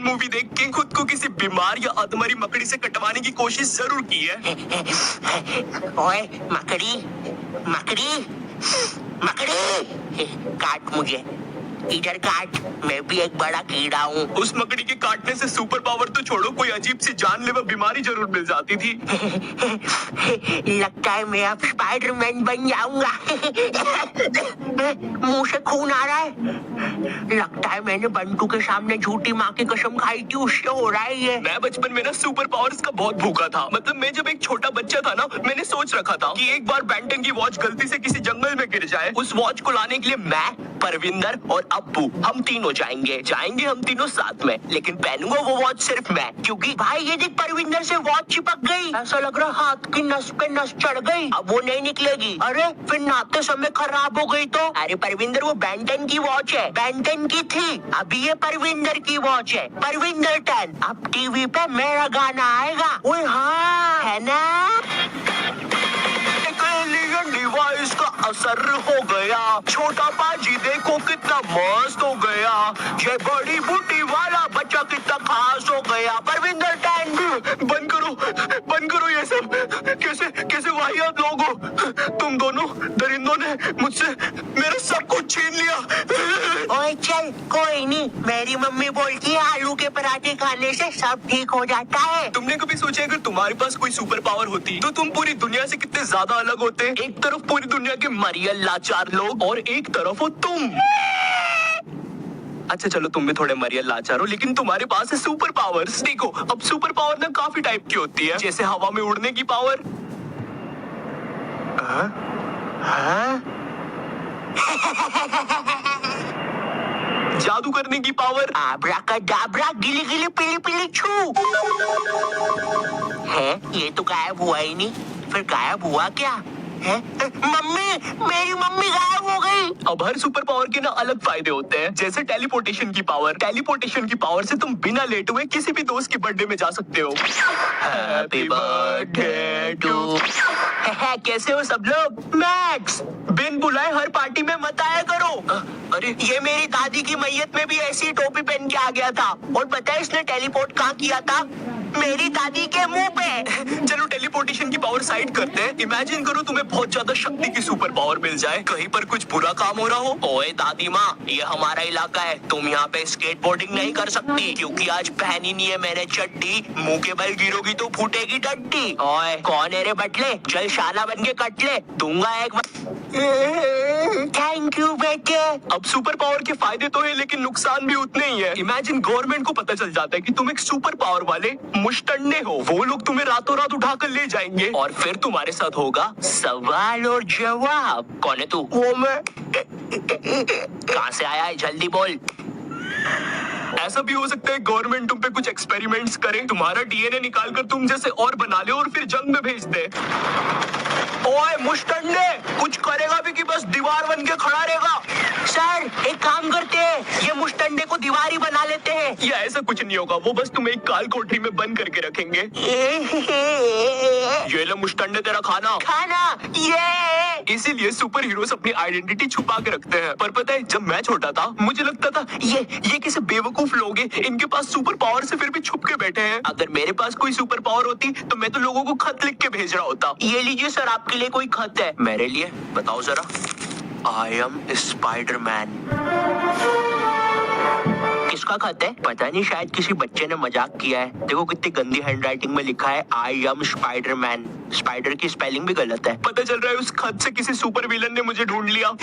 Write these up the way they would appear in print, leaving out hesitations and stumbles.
Movie देख के खुद को किसी बीमार या अधमरी मकड़ी से कटवाने की कोशिश जरूर की है। ओए मकड़ी मकड़ी मकड़ी, काट मुझे, इधर काट, मैं भी एक बड़ा कीड़ा हूँ। उस मकड़ी के काटने से सुपर पावर तो छोड़ो, कोई अजीब सी जानलेवा बीमारी जरूर मिल जाती थी। लगता है मैं अब स्पाइडरमैन बन जाऊंगा। मुंह से खून आ रहा है। लगता है मैंने बंटू के सामने झूठी माँ की कसम खाई थी, उससे हो रहा है ये। मैं बचपन में ना सुपर पावर्स का बहुत भूखा था। मतलब मैं जब एक छोटा बच्चा था ना, मैंने सोच रखा था कि एक बार बेंटन की वॉच गलती से किसी जंगल में गिर जाए, उस वॉच को लाने के लिए मैं, परविंदर और अब्बू हम तीनों जाएंगे हम तीनों साथ में। लेकिन पहनूंगा वो वॉच सिर्फ मैं, क्योंकि भाई ये देख, परविंदर से वॉच चिपक गई। ऐसा लग रहा हाथ की नस पे नस चढ़ गई, अब वो नहीं निकलेगी। अरे फिर नहाते समय खराब हो गई तो? अरे परविंदर, वो बेंटन की वॉच है, बेंटन की थी, अभी ये परविंदर की वॉच है, परविंदर 10। अब टीवी पे मेरा गाना आएगा। ओए हाँ, है ना? एलियन डिवाइस का असर हो गया, छोटा पाजी देखो कितना मस्त हो गया, ये बड़ी बूटी वाला बच्चा कितना खास हो गया। परविंदर 10 बंद करो ये सब। कैसे कैसे वाहियात लोग हो तुम दोनों। दरिंदों ने मुझसे मेरा सब कुछ छीन लिया। ओए चल, कोई नहीं, मेरी मम्मी बोलती है आलू के पराठे खाने से सब ठीक हो जाता है। तुमने कभी सोचा अगर तुम्हारे पास कोई सुपर पावर होती तो तुम पूरी दुनिया से कितने ज्यादा अलग होते? एक तरफ पूरी दुनिया के मरियल लाचार लोग और एक तरफ हो तुम। अच्छा चलो, तुम भी थोड़े मरियल लाचार हो, लेकिन तुम्हारे पास है सुपर पावर्स। देखो, अब सुपर पावर ना काफी टाइप की होती है, जैसे हवा में उड़ने की पावर। जादू करने की पावर। आब्राकाडाब्रा, गिली गिली पीली पीली छू। है, ये तो गायब हुआ ही नहीं, फिर गायब हुआ क्या है? मम्मी, मेरी मम्मी गायब हो गई। अब हर सुपर पावर के ना अलग फायदे होते हैं, जैसे टेलीपोर्टेशन की पावर। टेलीपोर्टेशन की पावर से तुम बिना लेटे हुए किसी भी दोस्त की बर्थडे में जा सकते हो। Happy birthday to. कैसे हो सब लोग? मैक्स, बिन बुलाए हर पार्टी में मत आया करो। अरे ये मेरी दादी की मैयत में भी ऐसी टोपी पहन के आ गया था, और पता है इसने टेलीपोर्ट कहाँ किया था? मेरी दादी के मुंह पे। चलो टेलीपोर्टेशन की पावर साइड करते हैं। इमेजिन करो तुम्हें बहुत ज्यादा शक्ति की सुपर पावर मिल जाए, कहीं पर कुछ बुरा काम हो रहा हो। ओए दादी माँ, ये हमारा इलाका है, तुम यहाँ पे स्केटबोर्डिंग नहीं कर सकती, क्योंकि आज पहनी नहीं है मैंने चड्डी। मुंह के बल गिरोगी तो फूटेगी डड्डी। ओए कौन है रे बटले, चल शाला बन के कट ले, दूंगा एक। थैंक यू बेटे। अब सुपर पावर के फायदे तो है, लेकिन नुकसान भी उतने ही है। इमेजिन गवर्नमेंट को पता चल जाता है कि तुम एक सुपर पावर वाले मुश्तंडे हो, वो लोग तुम्हें रातों रात उठाकर ले जाएंगे, और फिर तुम्हारे साथ होगा सवाल और जवाब। कौन है तू? वो मैं। कहाँ से आया है, जल्दी बोल। ऐसा भी हो सकता है गवर्नमेंट तुम पे कुछ एक्सपेरिमेंट्स करे, तुम्हारा डीएनए निकाल कर तुम जैसे और बना ले और फिर जंग में भेज दे। ओए मुश्तंडे, कुछ करेगा भी कि बस दीवार बन के खड़ा रहेगा? सर एक काम करते हैं, ये मुश्तंडे को दीवारी बना लेते हैं। या ऐसा कुछ नहीं होगा, वो बस तुम्हें एक काल कोठरी में बंद करके रखेंगे। ये ले मुश्तंडे, तेरा खाना। खाना, ये। इसीलिए सुपर हीरोज अपनी आइडेंटिटी छुपा के रखते हैं। पर पता है, जब मैं छोटा था मुझे लगता था ये कैसे बेवकूफ लोग हैं, इनके पास सुपर पावर से फिर भी छुप के बैठे हैं। अगर मेरे पास कोई सुपर पावर होती तो मैं तो लोगों को खत लिख के भेज रहा होता। ये लीजिए सर, आपके लिए कोई खत है। मेरे लिए? बताओ जरा। I am Spiderman. किसका खत है? पता नहीं, शायद किसी बच्चे ने मजाक किया है। देखो कितनी गंदी हैंडराइटिंग में लिखा है, आई एम स्पाइडरमैन। स्पाइडर की स्पेलिंग भी गलत है। पता चल रहा है उस खत से किसी सुपर विलन ने मुझे ढूंढ लिया।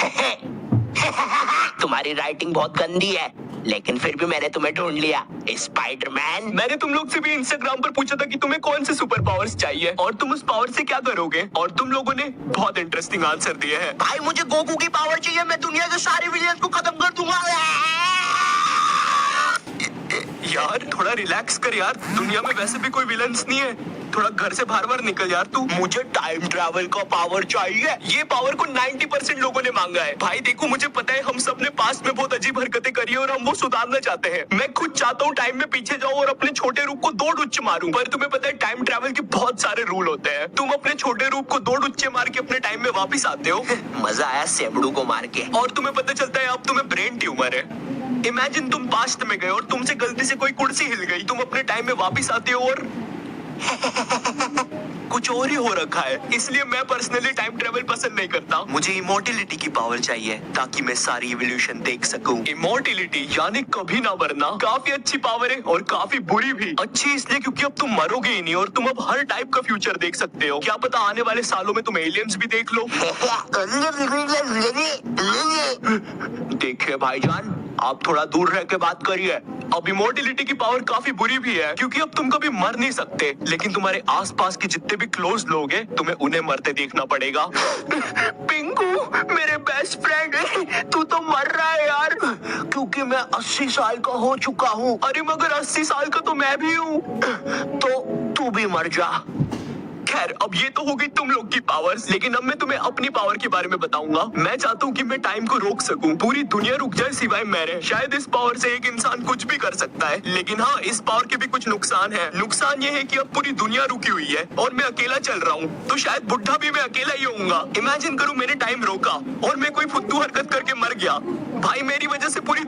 तुम्हारी राइटिंग बहुत गंदी है, लेकिन फिर भी मैंने तुम्हें ढूंढ लिया, स्पाइडरमैन। मैंने तुम लोग से भी इंस्टाग्राम पर पूछा था कि तुम्हें कौन से सुपर पावर्स चाहिए और तुम उस पावर से क्या करोगे, और तुम लोगों ने बहुत इंटरेस्टिंग आंसर दिए हैं। भाई मुझे गोकू की पावर चाहिए, मैं दुनिया के सारे विलियंस को खत्म कर दूंगा। यार थोड़ा रिलैक्स कर यार, दुनिया में वैसे भी कोई विलन्स नहीं है, थोड़ा घर से बाहर बाहर निकल यार तू। मुझे टाइम ट्रैवल का पावर चाहिए। ये पावर को 90% लोगों ने मांगा है। भाई देखो, मुझे पता है हम सब ने पास्ट में बहुत अजीब हरकतें करी है और हम वो सुधारना चाहते हैं। मैं खुद चाहता हूँ टाइम में पीछे जाऊँ और अपने छोटे रूप को 2 डुच्चे मारूं, पर तुम्हें पता है टाइम ट्रैवल के बहुत सारे रूल होते हैं। तुम अपने छोटे रूप को 2 डुच्चे मार के अपने टाइम में वापिस आते हो। मजा आया सेबड़ू को मार के। और तुम्हें पता चलता है अब तुम्हें ब्रेन ट्यूमर है। इमेजिन तुम पास्ट में गए और तुमसे गलती से कोई कुर्सी हिल गई, तुम अपने टाइम में वापस आते हो और कुछ और ही हो रखा है। इसलिए मैं पर्सनली टाइम ट्रेवल पसंद नहीं करता। मुझे इमोर्टिलिटी की पावर चाहिए ताकि मैं सारी इवोल्यूशन देख सकूं। इमोर्टिलिटी यानी कभी ना मरना काफी अच्छी पावर है और काफी बुरी भी। अच्छी इसलिए क्योंकि अब तुम मरोगे ही नहीं और तुम अब हर टाइप का फ्यूचर देख सकते हो। क्या पता आने वाले सालों में तुम एलियंस भी देख लो। देखिए भाईजान, आप थोड़ा दूर रह के बात करिए। अब इमोर्टिलिटी की पावर काफी बुरी भी है क्योंकि अब तुम कभी मर नहीं सकते, लेकिन तुम्हारे आसपास के जितने भी क्लोज लोग हैं तुम्हें उन्हें मरते देखना पड़ेगा। पिंकू मेरे बेस्ट फ्रेंड, तू तो मर रहा है यार। क्योंकि मैं 80 साल का हो चुका हूँ। अरे मगर 80 साल का तो मैं भी हूँ। तो तू भी मर जा। खैर अब ये तो हो गई तुम लोग की पावर्स, लेकिन अब मैं तुम्हें अपनी पावर के बारे में बताऊंगा। मैं चाहता हूँ कि मैं टाइम को रोक सकूं, पूरी दुनिया रुक जाए सिवाय मेरे। शायद इस पावर से एक इंसान कुछ भी कर सकता है, लेकिन हाँ इस पावर के भी कुछ नुकसान है। नुकसान ये है कि अब पूरी दुनिया रुकी हुई है और मैं अकेला चल रहा हूँ, तो शायद बुढ़ा भी मैं अकेला ही होऊंगा। इमेजिन करूँ मैंने टाइम रोका और मैं कोई फुद्दू हरकत करके मर गया, भाई मेरी वजह से पूरी